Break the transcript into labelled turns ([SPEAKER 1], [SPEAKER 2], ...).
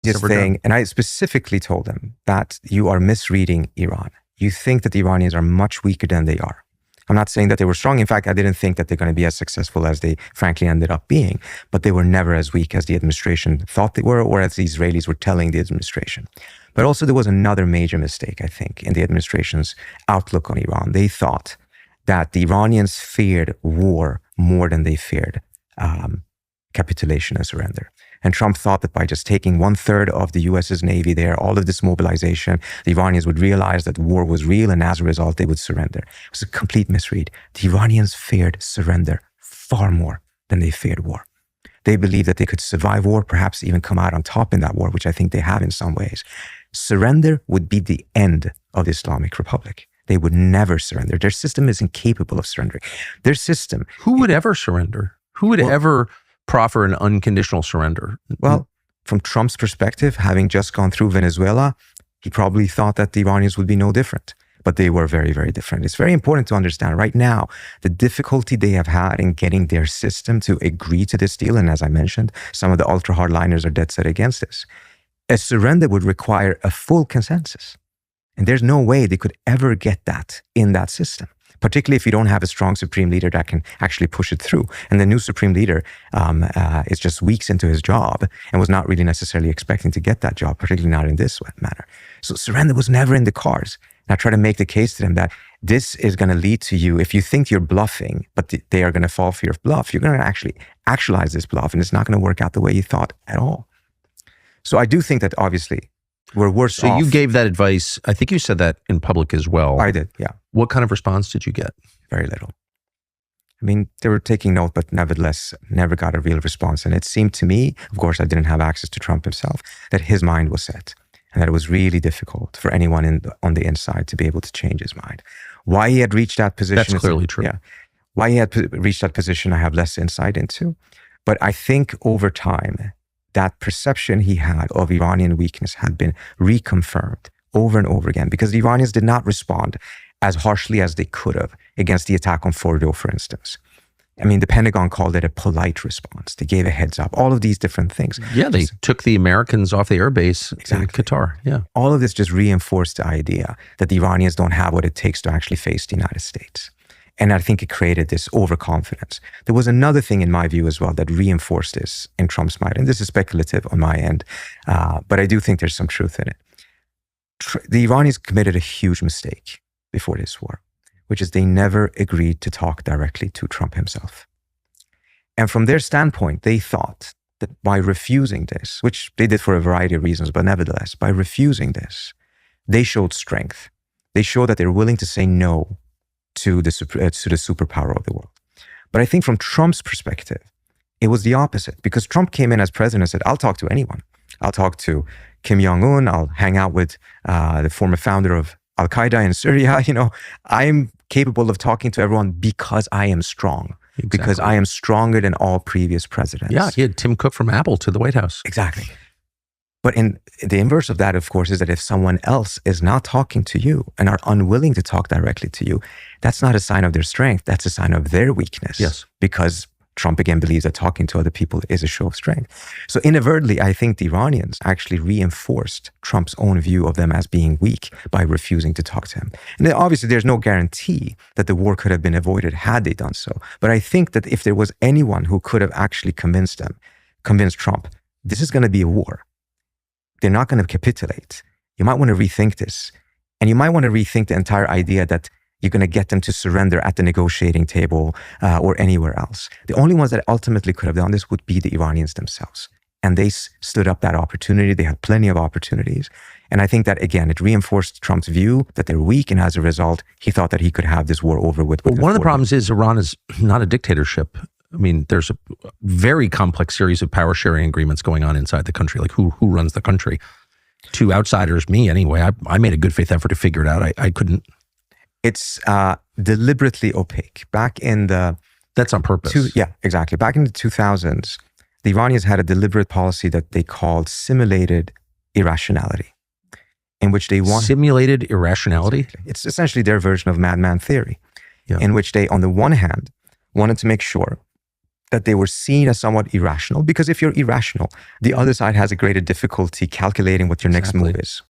[SPEAKER 1] This thing, and I specifically told them that you are misreading Iran. You think that the Iranians are much weaker than they are. I'm not saying that they were strong. In fact, I didn't think that they're going to be as successful as they frankly ended up being, but they were never as weak as the administration thought they were, or as the Israelis were telling the administration. But also there was another major mistake, I think, in the administration's outlook on Iran. They thought that the Iranians feared war more than they feared capitulation and surrender. And Trump thought that by just taking 1/3 of the US's Navy there, all of this mobilization, the Iranians would realize that war was real, and as a result, they would surrender. It was a complete misread. The Iranians feared surrender far more than they feared war. They believed that they could survive war, perhaps even come out on top in that war, which I think they have in some ways. Surrender would be the end of the Islamic Republic. They would never surrender. Their system is incapable of surrendering. Their system...
[SPEAKER 2] Who would ever surrender? Who would ever proffer an unconditional surrender?
[SPEAKER 1] Well, from Trump's perspective, having just gone through Venezuela, he probably thought that the Iranians would be no different. But they were very, very different. It's very important to understand right now the difficulty they have had in getting their system to agree to this deal. And as I mentioned, some of the ultra hardliners are dead set against this. A surrender would require a full consensus. And there's no way they could ever get that in that system, particularly if you don't have a strong supreme leader that can actually push it through. And the new supreme leader is just weeks into his job and was not really necessarily expecting to get that job, particularly not in this manner. So surrender was never in the cards. And I try to make the case to them that this is going to lead to you, if you think you're bluffing, but they are going to fall for your bluff, you're going to actually actualize this bluff, and it's not going to work out the way you thought at all. So I do think that obviously we're worse off.
[SPEAKER 2] So you gave that advice. I think you said that in public as well.
[SPEAKER 1] I did, yeah.
[SPEAKER 2] What kind of response did you get?
[SPEAKER 1] Very little. I mean, they were taking note, but nevertheless, never got a real response. And it seemed to me, of course, I didn't have access to Trump himself, that his mind was set and that it was really difficult for anyone on the inside to be able to change his mind. Why he had reached that position.
[SPEAKER 2] That's clearly true.
[SPEAKER 1] Yeah. Why he had reached that position, I have less insight into. But I think over time, that perception he had of Iranian weakness had been reconfirmed over and over again, because the Iranians did not respond as harshly as they could have against the attack on Fordo, for instance. I mean, the Pentagon called it a polite response. They gave a heads up, all of these different things.
[SPEAKER 2] Yeah, they took the Americans off the airbase in Qatar. Yeah.
[SPEAKER 1] All of this just reinforced the idea that the Iranians don't have what it takes to actually face the United States. And I think it created this overconfidence. There was another thing in my view as well that reinforced this in Trump's mind. And this is speculative on my end, but I do think there's some truth in it. The Iranians committed a huge mistake before this war, which is they never agreed to talk directly to Trump himself. And from their standpoint, they thought that by refusing this, which they did for a variety of reasons, but nevertheless, by refusing this, they showed strength. They showed that they're willing to say no to the superpower of the world. But I think from Trump's perspective, it was the opposite, because Trump came in as president and said, I'll talk to anyone. I'll talk to Kim Jong-un. I'll hang out with the former founder of Al-Qaeda in Syria. You know, I'm capable of talking to everyone because I am strong, because I am stronger than all previous presidents.
[SPEAKER 2] Yeah, he had Tim Cook from Apple to the White House.
[SPEAKER 1] Exactly. But in the inverse of that, of course, is that if someone else is not talking to you and are unwilling to talk directly to you, that's not a sign of their strength. That's a sign of their weakness.
[SPEAKER 2] Yes.
[SPEAKER 1] Because Trump again believes that talking to other people is a show of strength. So inadvertently, I think the Iranians actually reinforced Trump's own view of them as being weak by refusing to talk to him. And then obviously, there's no guarantee that the war could have been avoided had they done so. But I think that if there was anyone who could have actually convinced Trump, this is going to be a war. They're not going to capitulate. You might want to rethink this. And you might want to rethink the entire idea that you're going to get them to surrender at the negotiating table or anywhere else. The only ones that ultimately could have done this would be the Iranians themselves. And they stood up that opportunity. They had plenty of opportunities. And I think that, again, it reinforced Trump's view that they're weak. And as a result, he thought that he could have this war over with.
[SPEAKER 2] Well, one of the problems is Iran is not a dictatorship. I mean, there's a very complex series of power sharing agreements going on inside the country. Like who runs the country? To outsiders, me anyway, I made a good faith effort to figure it out. I couldn't.
[SPEAKER 1] It's deliberately opaque. Back in the...
[SPEAKER 2] That's on purpose.
[SPEAKER 1] Yeah, exactly. Back in the 2000s, the Iranians had a deliberate policy that they called simulated irrationality, in which they want...
[SPEAKER 2] Simulated irrationality?
[SPEAKER 1] It's essentially their version of madman theory, in which they, on the one hand, wanted to make sure that they were seen as somewhat irrational, because if you're irrational, the other side has a greater difficulty calculating what your next move is.